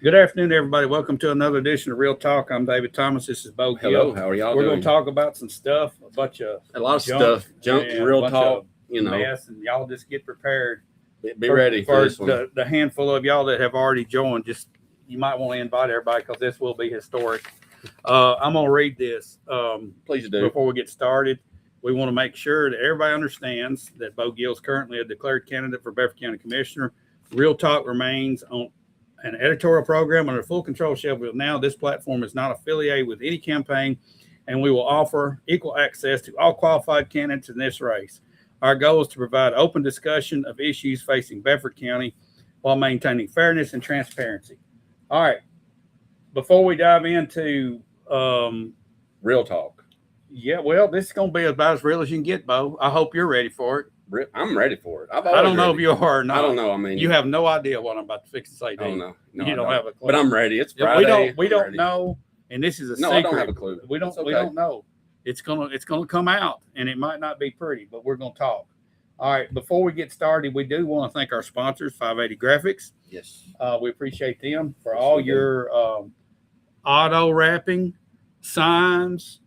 Good afternoon, everybody. Welcome to another edition of Real Talk. I'm David Thomas. This is Bo Hello, Gill. how are y'all We're doing? going to talk about some stuff, a bunch of a lot of junk, junk, and real a bunch talk, of you know. mess, and y'all just get prepared. Be ready for this one. The handful of y'all that have already joined. Just you might want to invite everybody because this will be historic. I'm going to read this. Please do. Before we get started, we want to make sure that everybody understands that Bo Gill is currently a declared candidate for Beaufort County Commissioner. Real Talk remains on an editorial program under full control of Shelbyville. Now, this platform is not affiliated with any campaign, and we will offer equal access to all qualified candidates in this race. Our goal is to provide open discussion of issues facing Beaufort County while maintaining fairness and transparency. All right. Before we dive into real talk. Yeah, well, this is going to be about as real as you can get, Bo. I hope you're ready for it. I'm ready for it. I don't know if you are or not. I don't know. I mean, you have no idea what I'm about to fix and say. I don't know. No, you don't have a clue. But I'm ready. It's Friday. We don't know, and this is a secret. I don't have a clue. We don't know. It's gonna come out, and it might not be pretty, but we're gonna talk. All right. Before we get started, we do want to thank our sponsors, 580 Graphics. Yes. We appreciate them for all your auto wrapping, signs,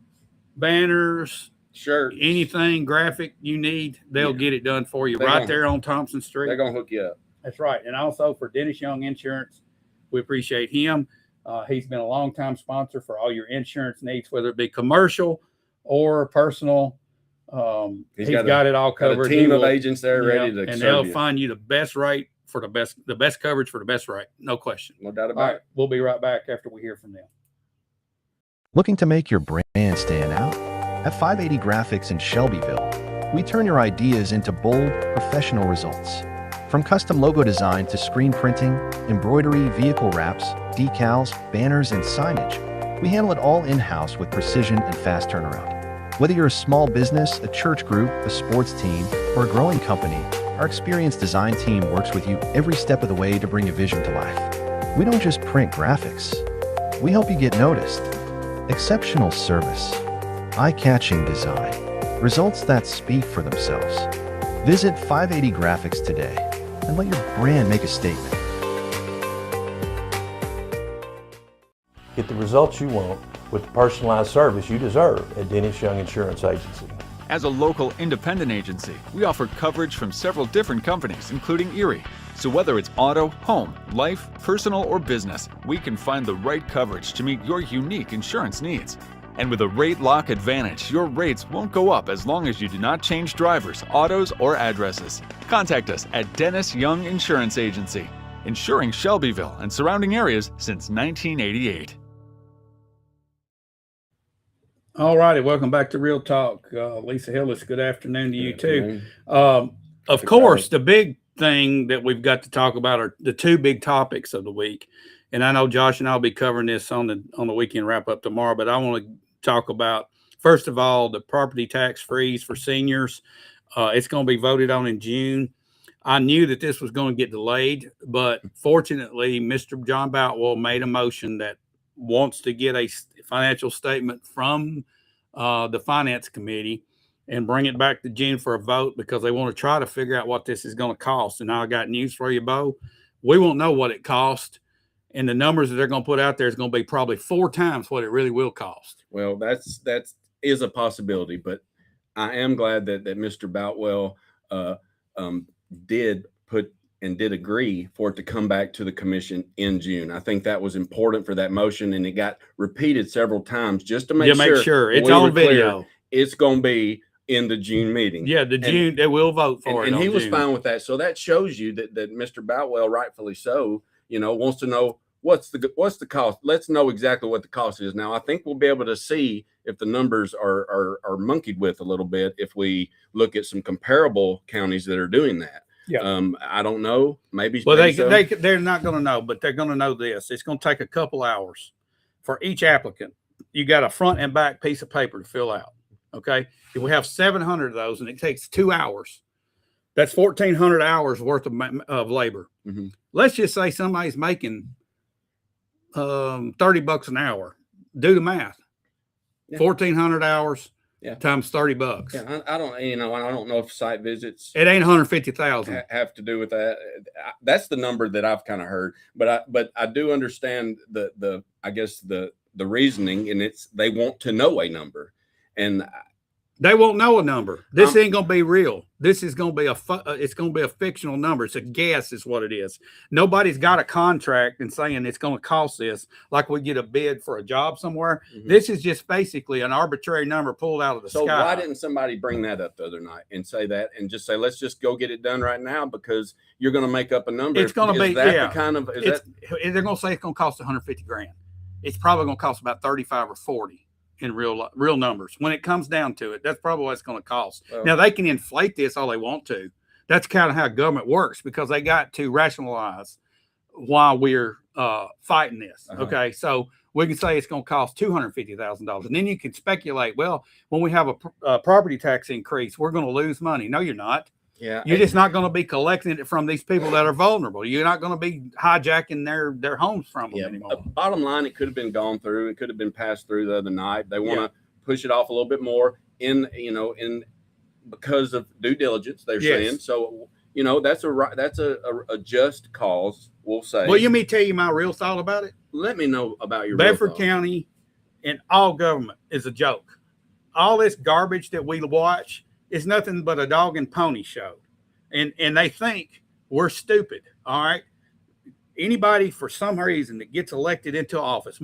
banners, shirts, anything graphic you need, they'll get it done for you there on Thompson Street. They're gonna hook you up. That's right. And also for Dennis Young Insurance, we appreciate him. He's been a long-time sponsor for all your insurance needs, whether it be commercial or personal. He's got it all covered. Got a team of agents there ready to and they'll find you the best rate for the best coverage for the best rate. No question. No doubt about it. We'll be right back after we hear from them. Looking to make your brand stand out? At 580 Graphics in Shelbyville, we turn your ideas into bold, professional results. From custom logo design to screen printing, embroidery, vehicle wraps, decals, banners, and signage, we handle it all in-house with precision and fast turnaround. Whether you're a small business, a church group, a sports team, or a growing company, our experienced design team works with you every step of the way to bring a vision to life. We don't just print graphics. We help you get noticed. Exceptional service. Eye-catching design, results that speak for themselves. Visit 580 Graphics today and let your brand make a statement. Get the results you want with the personalized service you deserve at Dennis Young Insurance Agency. As a local independent agency, we offer coverage from several different companies, including Erie. So whether it's auto, home, life, personal, or business, we can find the right coverage to meet your unique insurance needs. And with a rate lock advantage, your rates won't go up as long as you do not change drivers, autos, or addresses. Contact us at Dennis Young Insurance Agency, insuring Shelbyville and surrounding areas since 1988. All righty, welcome back to Real Talk. Lisa Hillis, good afternoon to you too. Of course, the big thing that we've got to talk about are the two big topics of the week. And I know Josh and I'll be covering this on the weekend wrap up tomorrow, but I want to talk about, first of all, the property tax freeze for seniors. It's going to be voted on in June. I knew that this was going to get delayed, but fortunately, Mr. John Boutwell made a motion that wants to get a financial statement from the Finance Committee and bring it back to June for a vote because they want to try to figure out what this is going to cost. And I got news for you, Bo. We won't know what it cost. And the numbers that they're going to put out there is going to be probably 4 times what it really will cost. Well, that is a possibility, but I am glad that Mr. Boutwell did agree for it to come back to the commission in June. I think that was important for that motion, and it got repeated several times just to make sure it's on video. It's going to be in the June meeting. Yeah, June they will vote for it. And he was fine with that. So that shows you that Mr. Boutwell, rightfully so, wants to know what's the cost. Let's know exactly what the cost is. Now, I think we'll be able to see if the numbers are monkeyed with a little bit if we look at some comparable counties that are doing that. Yeah. I don't know. Maybe. Well, they're not going to know, but they're going to know this. It's going to take a couple hours for each applicant. You got a front and back piece of paper to fill out. Okay. If we have 700 of those and it takes 2 hours, that's 1,400 hours worth of labor. Mm-hmm. Let's just say somebody's making $30 an hour. Do the math. Yeah. 1,400 hours times $30. Yeah, I don't, I don't know if site visits It ain't 150,000. have to do with that. That's the number that I've kind of heard, but I do understand I guess the reasoning, and they want to know a number, and they won't know a number. This ain't gonna be real. This is gonna be it's gonna be a fictional number. It's a guess, is what it is. Nobody's got a contract and saying it's gonna cost this, like we get a bid for a job somewhere. Mm-hmm. This is just basically an arbitrary number pulled out of the sky. So why didn't somebody bring that up the other night and say that, and just say, let's just go get it done right now, because you're gonna make up a number. It's gonna be the kind of they're gonna say it's gonna cost 150 grand. It's probably gonna cost about 35 or 40. In real numbers, when it comes down to it, that's probably what it's going to cost. Well, now they can inflate this all they want to. That's kind of how government works, because they got to rationalize why we're fighting this. Uh-huh. Okay, so we can say it's going to cost $250,000, and then you can speculate. Well, when we have a property tax increase, we're going to lose money. No, you're not. Yeah, you're just not going to be collecting it from these people that are vulnerable. You're not going to be hijacking their homes from them anymore. Bottom line, it could have been gone through. It could have been passed through the other night. They want to push it off a little bit more in because of due diligence. They're saying so. That's a just cause. We'll say. Well, you me tell you my real thought about it. Let me know about your Bedford County and all government is a joke. All this garbage that we watch. It's nothing but a dog and pony show. And they think we're stupid. All right. Anybody for some reason that gets elected into office,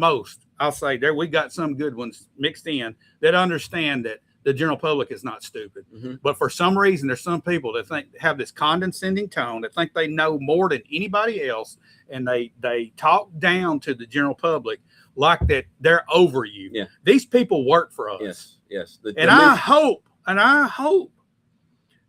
I'll say we got some good ones mixed in that understand that the general public is not stupid. Mm-hmm. But for some reason, there's some people that have this condescending tone, that think they know more than anybody else. And they talk down to the general public like that they're over you. Yeah. These people work for us. Yes. I hope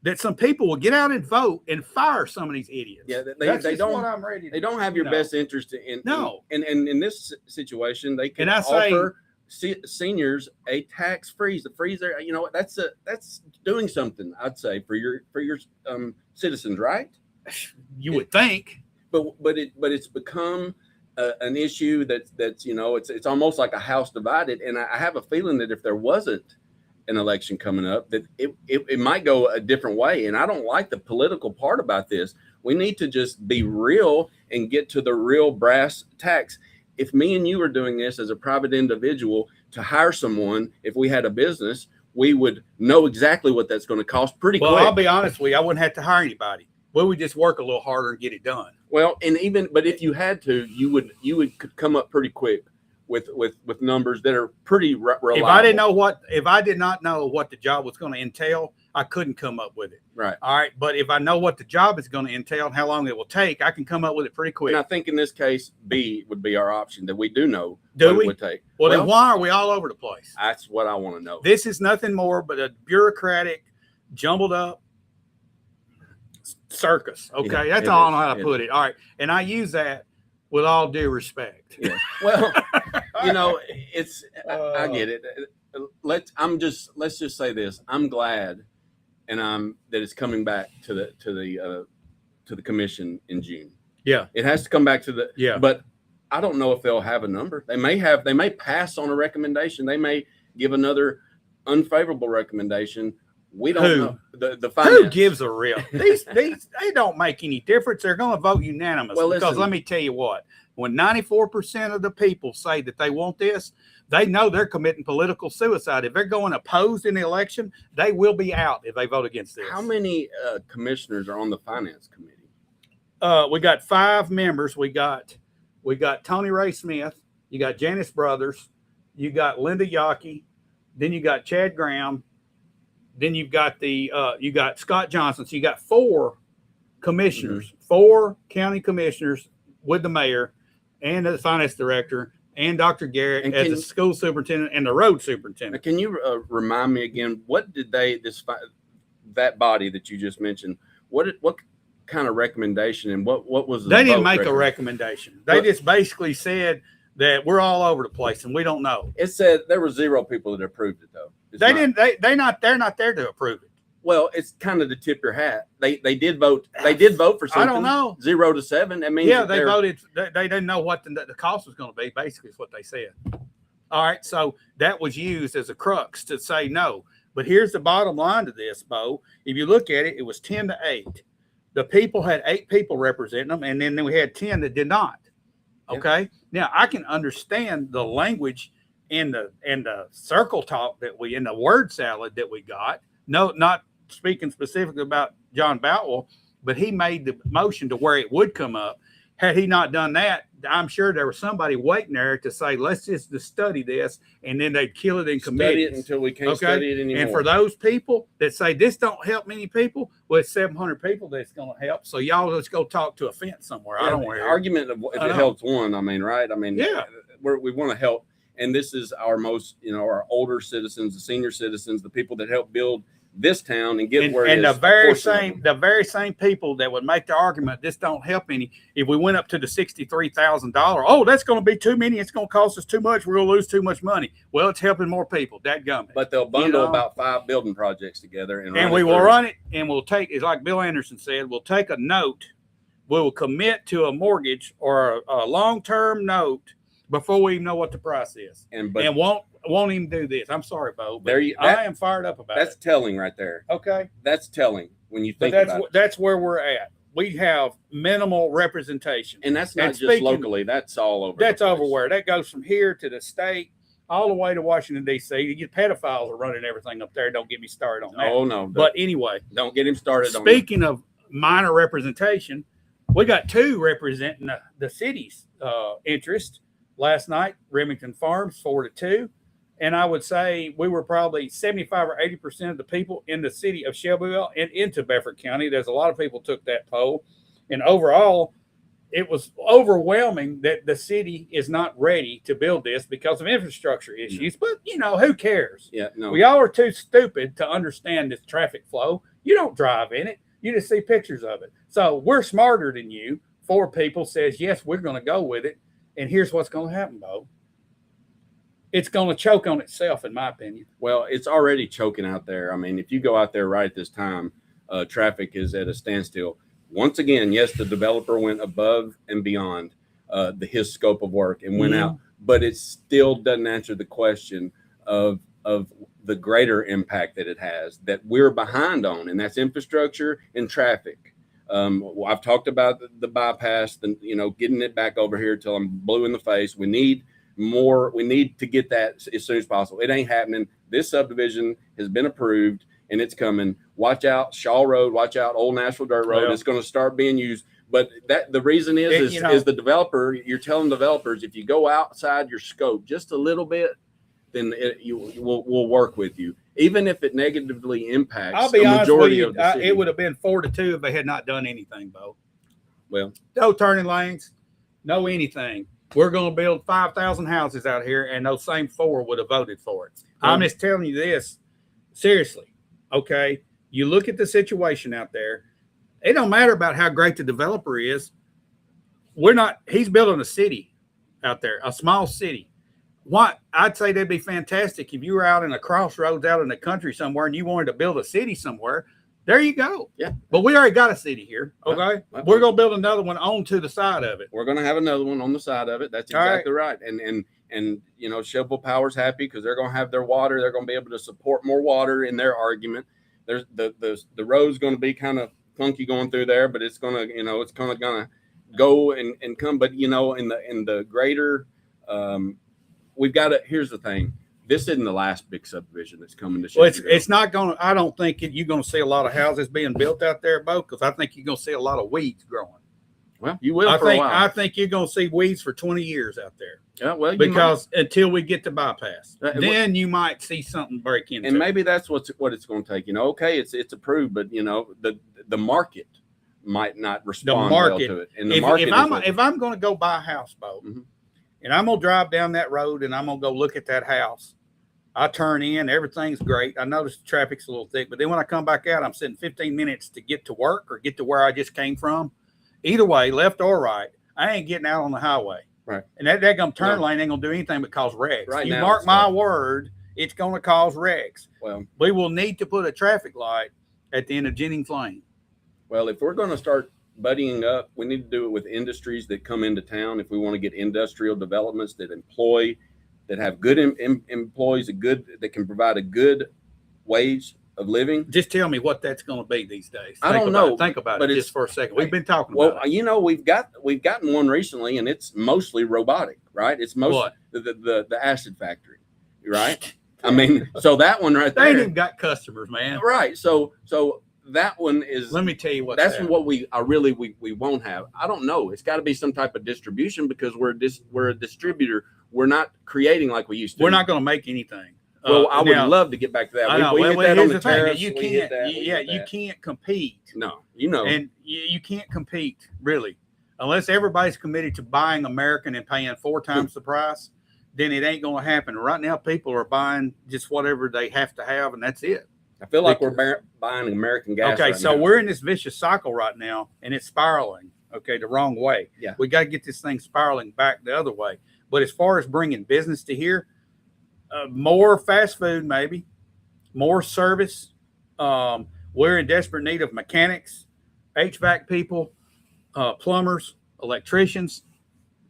that some people will get out and vote and fire some of these idiots. Yeah, they don't have your best interest in. No. And in this situation, they can offer seniors a tax freeze. The freeze there, that's doing something. I'd say for your citizens, right? You would think, but it's become an issue that's it's almost like a house divided. And I have a feeling that if there wasn't an election coming up, that it might go a different way. And I don't like the political part about this. We need to just be real and get to the real brass tacks. If me and you were doing this as a private individual to hire someone, if we had a business, we would know exactly what that's going to cost pretty quick. Well, I'll be honest with you, I wouldn't have to hire anybody. We would just work a little harder and get it done. Well, but if you had to, you could come up pretty quick with numbers that are pretty reliable. If I did not know what the job was going to entail, I couldn't come up with it. Right. All right. But if I know what the job is going to entail and how long it will take, I can come up with it pretty quick. And I think in this case, B would be our option, that we do know what it would take. Well, then why are we all over the place? That's what I want to know. This is nothing more but a bureaucratic, jumbled up circus. Okay. That's all I know how to put it. All right. And I use that with all due respect. Yes. Well, it's I get it. Let's just say this. I'm glad, and that it's coming back to the commission in June. Yeah, it has to come back to but I don't know if they'll have a number. They may pass on a recommendation. They may give another unfavorable recommendation. We don't know. The finance. Who gives a real? These they don't make any difference. They're going to vote unanimous. Well, because let me tell you what, when 94% of the people say that they want this, they know they're committing political suicide. If they're going opposed in the election, they will be out if they vote against this. How many commissioners are on the finance committee? We got 5 members. We got Tony Ray Smith. You got Janice Brothers. You got Linda Yockey. Then you got Chad Graham. Then you've got you got Scott Johnson. So you got 4 commissioners, 4 county commissioners with the mayor and the finance director and Dr. Garrett as the school superintendent and the road superintendent. Can you remind me again, what did that body that you just mentioned, what kind of recommendation and what was they didn't make a recommendation. They just basically said that we're all over the place and we don't know. It said there were 0 people that approved it though. They're not there to approve it. Well, it's kind of to tip your hat. They did vote. They did vote for something. I don't know. 0 to 7. I mean, they voted. They didn't know what the cost was going to be. Basically, is what they said. All right, so that was used as a crux to say no. But here's the bottom line to this, Bo. If you look at it, it was 10-8. The people had 8 people representing them, and then we had 10 that did not. Okay. Now I can understand the language and the circle talk that we in the word salad that we got. No, not speaking specifically about John Boutwell, but he made the motion to where it would come up. Had he not done that, I'm sure there was somebody waiting there to say, let's just study this, and then they'd kill it in committee. Study it until we can't study it anymore. And for those people that say this don't help many people, well, it's 700 people that's going to help. So y'all let's go talk to a fence somewhere. I don't want to argument of if it helps one. I mean, right? I mean, yeah, we want to help, and this is our most, our older citizens, the senior citizens, the people that help build this town and get where it is. And the very same people that would make the argument this don't help any. If we went up to the $63,000, oh, that's going to be too many. It's going to cost us too much. We're going to lose too much money. Well, it's helping more people. Dadgummit. But they'll bundle about 5 building projects together and we will run it. And we'll take, it's like Bill Anderson said, we'll take a note. We'll commit to a mortgage or a long-term note before we even know what the price is, and won't even do this. I'm sorry, Bo, but I am fired up about it. That's telling right there. Okay, that's telling when you think about it. That's where we're at. We have minimal representation, and that's not just locally. That's all over. That's everywhere. That goes from here to the state, all the way to Washington D.C. You pedophiles are running everything up there. Don't get me started on that. Oh no! But anyway, don't get him started. Speaking of minor representation, we got 2 representing the city's interest. Last night, Remington Farms 4-2, and I would say we were probably 75 or 80% of the people in the city of Shelbyville and into Beaufort County. There's a lot of people took that poll, and overall, it was overwhelming that the city is not ready to build this because of infrastructure issues. But who cares? Yeah, no. We all are too stupid to understand this traffic flow. You don't drive in it; you just see pictures of it. So we're smarter than you. 4 people says yes, we're going to go with it. And here's what's going to happen, Bo. It's going to choke on itself, in my opinion. Well, it's already choking out there. I mean, if you go out there right at this time, traffic is at a standstill. Once again, yes, the developer went above and beyond his scope of work and went out, but it still doesn't answer the question of the greater impact that it has that we're behind on, and that's infrastructure and traffic. I've talked about the bypass, getting it back over here till I'm blue in the face. We need more. We need to get that as soon as possible. It ain't happening. This subdivision has been approved and it's coming. Watch out Shaw Road. Watch out Old Nashville Dirt Road. It's going to start being used. But the reason is the developer. You're telling developers if you go outside your scope just a little bit, then we'll work with you. Even if it negatively impacts the majority of the city. It would have been 4-2 if they had not done anything, Bo. Well, no turning lanes, no anything. We're going to build 5,000 houses out here, and those same 4 would have voted for it. I'm just telling you this seriously. Okay, you look at the situation out there. It don't matter about how great the developer is. He's building a city out there, a small city. What I'd say that'd be fantastic if you were out in a crossroads out in the country somewhere and you wanted to build a city somewhere. There you go. Yeah. But we already got a city here. Okay. We're going to build another one onto the side of it. We're going to have another one on the side of it. That's exactly right. And Shelbyville Power's happy because they're going to have their water. They're going to be able to support more water in their argument. There's the road's going to be kind of funky going through there, but it's going to, it's kind of going to go and come. But, in the greater, we've got to, here's the thing. This isn't the last big subdivision that's coming to Shelbyville. Well, it's not going to, I don't think you're going to see a lot of houses being built out there, Bo, because I think you're going to see a lot of weeds growing. Well, you will a while. I think you're going to see weeds for 20 years out there. Yeah, well, because until we get to bypass, then you might see something break into. And maybe that's what it's going to take. Okay, it's approved, but the market might not respond well to it. And the market if I'm going to go buy a house, Bo, and I'm going to drive down that road and I'm going to go look at that house. I turn in, everything's great. I notice the traffic's a little thick, but then when I come back out, I'm sitting 15 minutes to get to work or get to where I just came from. Either way, left or right, I ain't getting out on the highway. Right. And that daggum turn lane ain't going to do anything but cause wrecks. Right you now, mark my word, it's going to cause wrecks. Well, we will need to put a traffic light at the end of Jennings Lane. Well, if we're going to start buddying up, we need to do it with industries that come into town. If we want to get industrial developments that employ, that have good employees, that can provide a good wage of living. Just tell me what that's going to be these days. I don't know. Think about but it it's just for a second. We've been talking Well, about it. you know, we've gotten one recently, and it's mostly robotic, right? It's mostly What? the acid factory, right? I mean, so that one right They ain't there, even got customers, man. right? So that one is. Let me tell you what. That's what we won't have. I don't know. It's got to be some type of distribution because we're a distributor. We're not creating like we used to. We're not going to make anything. Well, I would now, love to get back to that. I know. We Well, hit that here's on the the thing. tariffs. You we hit can't. that, we hit You that. can't compete. No, you know. And you can't compete really unless everybody's committed to buying American and paying 4 times the price. Then it ain't going to happen. Right now, people are buying just whatever they have to have, and that's it. I feel like we're buying American gas. Okay, right so now. we're in this vicious cycle right now, and it's spiraling. Okay, the wrong way. Yeah. We got to get this thing spiraling back the other way. But as far as bringing business to here, more fast food, maybe more service. We're in desperate need of mechanics, HVAC people, plumbers, electricians.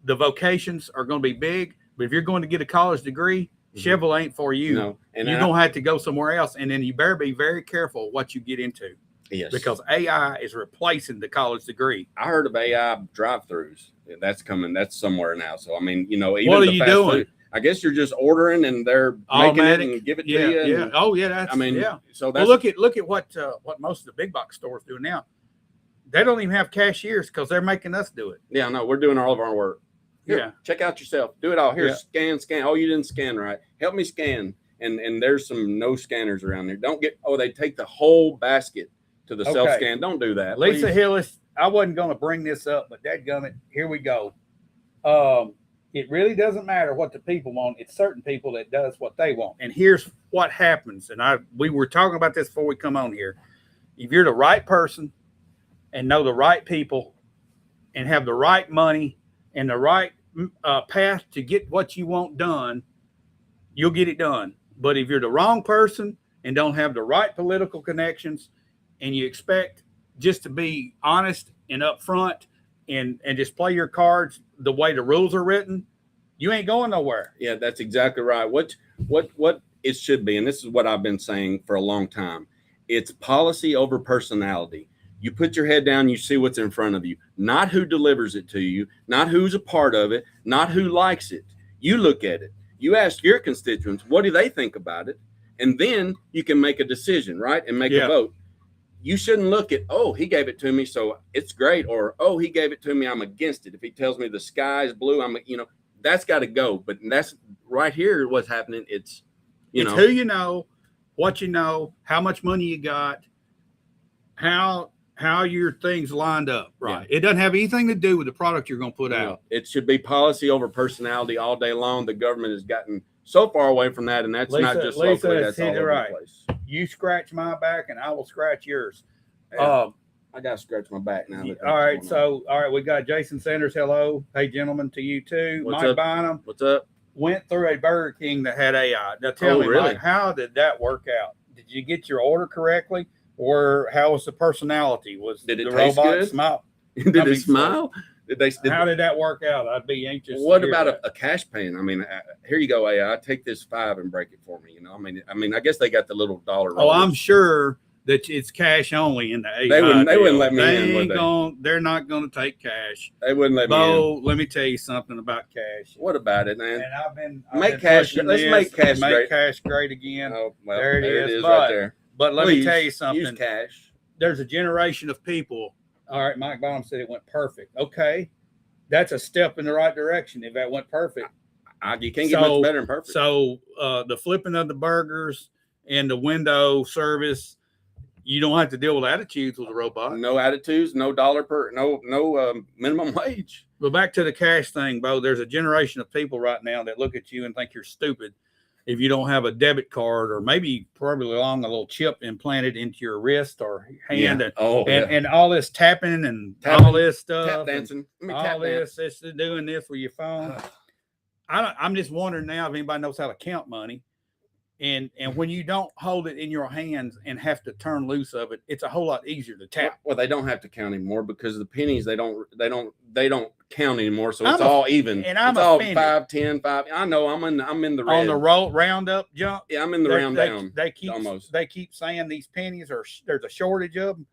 The vocations are going to be big. But if you're going to get a college degree, Shelbyville ain't for you. No, and you're going to have to go somewhere else. And then you better be very careful what you get into. Yes. Because AI is replacing the college degree. I heard of AI drive-throughs. That's coming. That's somewhere now. So I mean, you know, even What are the you fast doing? food, I guess you're just ordering and they're making it and give it to you. Yeah. And, Oh yeah. That's. I mean, yeah. So that's Well, look at what most of the big box stores do now. They don't even have cashiers because they're making us do it. yeah. No, we're doing all of our work. Here, Yeah. check out yourself. Do it all. Here, Yeah. scan. Oh, you didn't scan right. Help me scan. And there's some no scanners around there. Don't get. Oh, they take the whole basket to the Okay. self scan. Don't do that. Lisa please. Hillis, I wasn't going to bring this up, but dadgummit, here we go. It really doesn't matter what the people want. It's certain people that does what they want. And here's what happens. And we were talking about this before we come on here. If you're the right person and know the right people and have the right money and the right path to get what you want done, you'll get it done. But if you're the wrong person and don't have the right political connections and you expect just to be honest and upfront and just play your cards the way the rules are written, you ain't going nowhere. Yeah, that's exactly right. What it should be, and this is what I've been saying for a long time. It's policy over personality. You put your head down, you see what's in front of you, not who delivers it to you, not who's a part of it, not who likes it. You look at it. You ask your constituents, what do they think about it? And then you can make a decision, right? And make a vote. You shouldn't look at, oh, he gave it to me, so it's great. Or, oh, he gave it to me, I'm against it. If he tells me the sky is blue, that's got to go. But that's right here what's happening. It's who you know, what you know, how much money you got, how your things lined up. Right. Yeah. It doesn't have anything to do with the product you're going to put out. It should be policy over personality all day long. The government has gotten so far away from that, and that's not just locally. That's all over the place. You scratch my back, and I will scratch yours. Yeah. I got to scratch my back now. All right. We got Jason Sanders. Hello. Hey, gentlemen, to you too. What's Mike up? Bynum. What's up? Went through a Burger King that had AI. Now tell me, really? Mike, how did that work out? Did you get your order correctly? Or how was the personality? Did it the taste robot good? smile? Did it smile? How did that work out? I'd be anxious. What about a cash paying? I mean, here you go, AI. Take this $5 and break it for me. I guess they got the little dollar. Oh, I'm sure that it's cash only in the AI. They wouldn't let me in, would they? They're not going to take cash. They wouldn't let me in. Let me tell you something about cash. What about it, man? And I've been make cash. Let's make cash great. Make cash great again. Oh, well, there it is right there. But let me tell you something. Use cash. There's a generation of people. All right, Mike Bynum said it went perfect. Okay, that's a step in the right direction. If that went perfect, you can't get much better than perfect. So the flipping of the burgers and the window service, you don't have to deal with attitudes with a robot. No attitudes, no minimum wage. But back to the cash thing, Bo. There's a generation of people right now that look at you and think you're stupid if you don't have a debit card, or maybe probably along a little chip implanted into your wrist or hand, and all this tapping and all this stuff, tap dancing, it's doing this with your phone. I'm just wondering now if anybody knows how to count money. And when you don't hold it in your hands and have to turn loose of it, it's a whole lot easier to tap. Well, they don't have to count anymore because the pennies they don't count anymore. So it's all even. And I'm it's all offended. 5, 10, 5. I know I'm in the red. On the roundup jump. Yeah, I'm in the round down. They keep saying these pennies there's a shortage of them.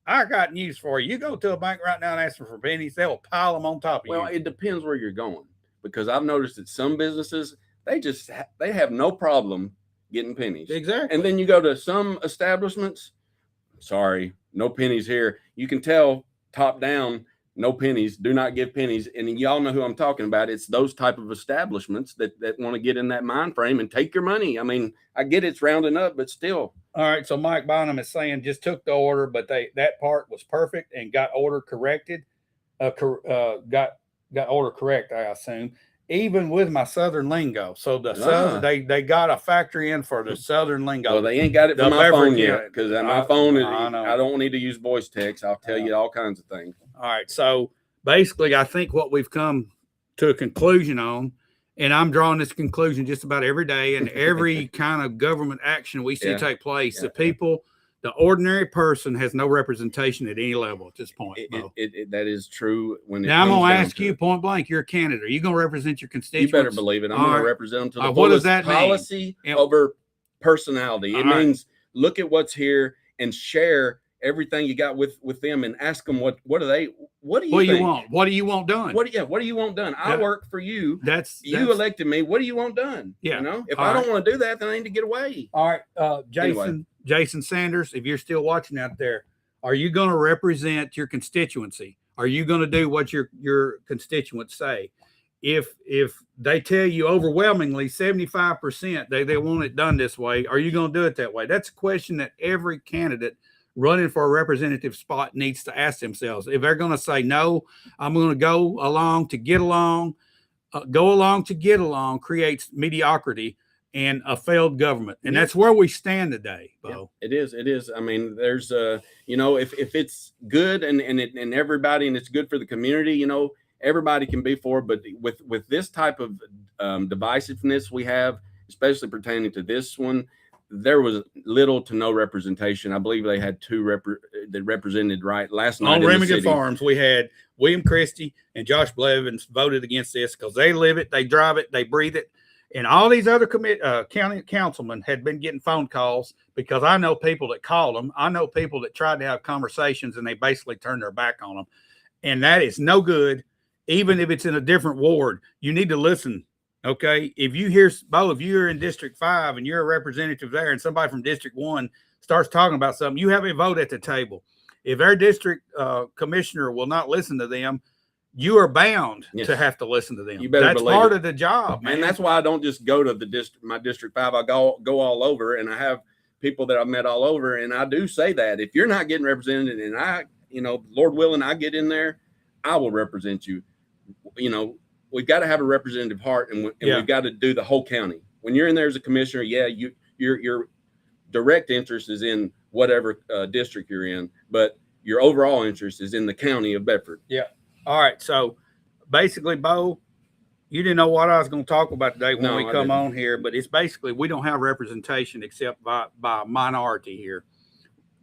I got news for you. You go to a bank right now and ask them for pennies, they'll pile them on top of you. Well, it depends where you're going, because I've noticed that some businesses they have no problem getting pennies. Exactly. And then you go to some establishments, sorry, no pennies here. You can tell top down, no pennies, do not give pennies. And y'all know who I'm talking about. It's those type of establishments that want to get in that mind frame and take your money. I mean, I get it's rounding up, but still. All right. So Mike Bonham is saying just took the order, but that part was perfect and got order corrected. Got order correct, I assume. Even with my Southern lingo. So they got a factory in for the Southern lingo. Well, they ain't got it for my phone yet, because my phone I don't need to use voice text. I'll tell you all kinds of things. All right. So basically, I think what we've come to a conclusion on, and I'm drawing this conclusion just about every day and every kind of government action we see take place, the people, the ordinary person has no representation at any level at this point. That is true. Now I'm going to ask you point blank, you're a candidate. Are you going to represent your constituents? You better believe it. I'm going to represent them to the what does that policy mean? over personality. It means look at what's here and share everything you got with them and ask them what do you want? What do you want done? What do you want done? I work for you. You elected me. What do you want done? Yeah. You know, if I don't want to do that, then I need to get away. All right. Jason Sanders, if you're still watching out there, are you going to represent your constituency? Are you going to do what your constituents say? If they tell you overwhelmingly 75% they want it done this way, are you going to do it that way? That's a question that every candidate running for a representative spot needs to ask themselves. If they're going to say, no, I'm going to go along to get along, creates mediocrity and a failed government. And that's where we stand today, Bo. Yeah, it is. I mean, there's if it's good and everybody, and it's good for the community, everybody can be for it. But with this type of divisiveness we have, especially pertaining to this one, there was little to no representation. I believe they had two that represented right last night. On Remington Farms, we had William Christie and Josh Blevins voted against this because they live it, they drive it, they breathe it. And all these other county councilmen had been getting phone calls because I know people that called them. I know people that tried to have conversations and they basically turned their back on them. And that is no good. Even if it's in a different ward, you need to listen. Okay. If you hear, Bo, if you're in District 5 and you're a representative there and somebody from District 1 starts talking about something, you have a vote at the table. If our district commissioner will not listen to them, you are bound to have to listen to them. You better That's part of the job, man. And that's why I don't just go to my District 5. I go all over, and I have people that I've met all over. And I do say that if you're not getting represented, and Lord willing, I get in there, I will represent you. We've got to have a representative heart, and we've got to do the whole county. When you're in there as a commissioner, your direct interest is in whatever district you're in, but your overall interest is in the county of Bedford. Yeah. All right. So basically, Bo, you didn't know what I was going to talk about today when we come on here, but it's basically we don't have representation except by a minority here.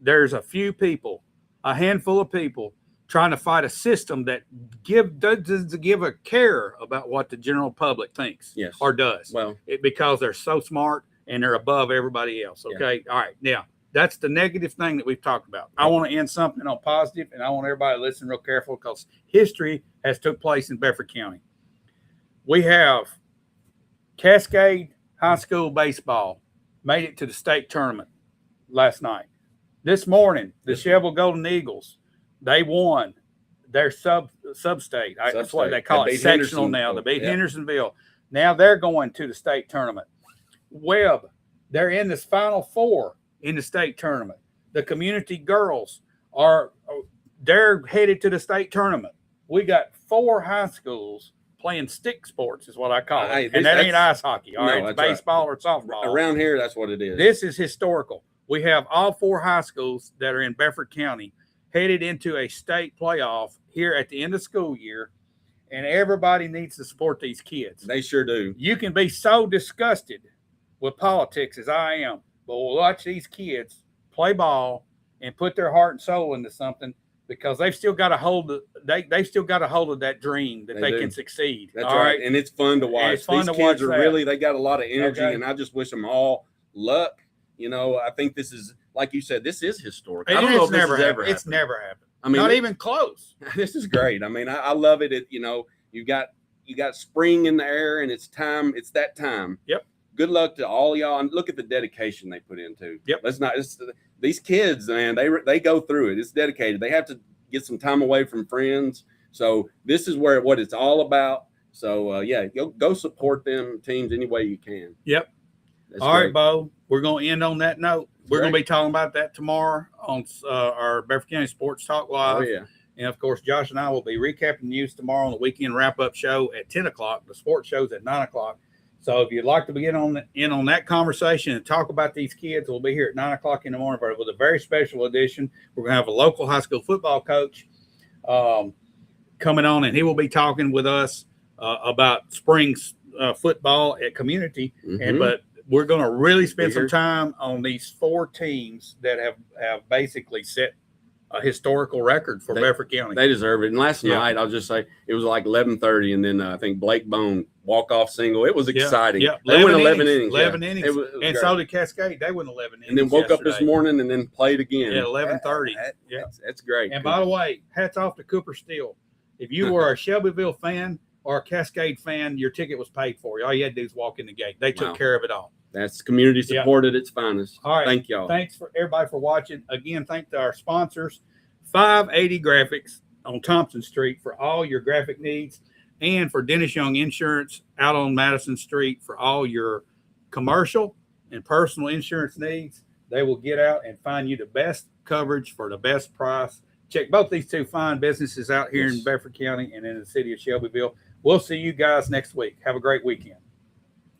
There's a few people, a handful of people trying to fight a system that doesn't give a care about what the general public thinks or does. Well, because they're so smart and they're above everybody else. Okay. Yeah. All right. Now, that's the negative thing that we've talked about. I want to end something on positive, and I want everybody to listen real careful because history has took place in Bedford County. We have Cascade High School baseball made it to the state tournament last night. This morning, the Shelbyville Golden Eagles, they won their sub-state. That's what they call it, sectional now. They beat Hendersonville. Now they're going to the state tournament. Webb, they're in this Final Four in the state tournament. The community girls they're headed to the state tournament. We got 4 high schools playing stick sports is what I call it. And that ain't ice hockey. All right, it's baseball or softball. Around here, that's what it is. This is historical. We have all 4 high schools that are in Bedford County headed into a state playoff here at the end of school year, and everybody needs to support these kids. They sure do. You can be so disgusted with politics as I am, but we'll watch these kids play ball and put their heart and soul into something, because they've still got a hold of they've still got a hold of that dream that they can succeed. That's all right. And it's fun to watch. It's fun These to kids watch are that. really, they got a lot of energy, Okay. and I just wish them all luck. You know, I think this is, like you said, this is historic. I And don't know if it's this never has ever happened. happened. It's never happened. I mean, Not even close. this is great. I mean, I love it. You know, you got spring in the air, and it's time. It's that time. Yep. Good luck to all y'all, and look at the dedication they put into. Yep. Let's not. These kids, man, they go through it. It's dedicated. They have to get some time away from friends. So this is what it's all about. So yeah, go support them teams any way you can. Yep. That's All right, great. Bo. We're going to end on that note. We're going to Great. be talking about that tomorrow on our Bedford County Sports Talk Live. Oh yeah. And of course, Josh and I will be recapping news tomorrow on the weekend wrap-up show at 10 o'clock. The sports show's at 9 o'clock. So if you'd like to get in on that conversation and talk about these kids, we'll be here at 9 o'clock in the morning. But with a very special edition, we're going to have a local high school football coach coming on, and he will be talking with us about spring football at community. Mhm. But we're going to really spend Be here. some time on these 4 teams that have basically set a historical record for Bedford County. They deserve it. And last Yeah. night, I'll just say it was like 11:30, and then I think Blake Bone walk-off single. It was exciting. Yeah, They went 11 innings. 11 yeah. innings. It was And great. so did Cascade. They went 11 innings. And then woke up this yesterday. morning and then played again. Yeah, 11:30. Yeah, that's great. And by the way, hats off to Cooper Steele. If you were a Shelbyville fan or a Cascade fan, your ticket was paid for. All you had to do is walk in the gate. They took Wow. care of it all. That's community support at its finest. All right. Thank y'all. Thanks for everybody for watching. Again, thank to our sponsors, 580 Graphics on Thompson Street for all your graphic needs, and for Dennis Young Insurance out on Madison Street for all your commercial and personal insurance needs. They will get out and find you the best coverage for the best price. Check both these 2 fine businesses out here in Bedford County and in the city of Shelbyville. We'll see you guys next week. Have a great weekend.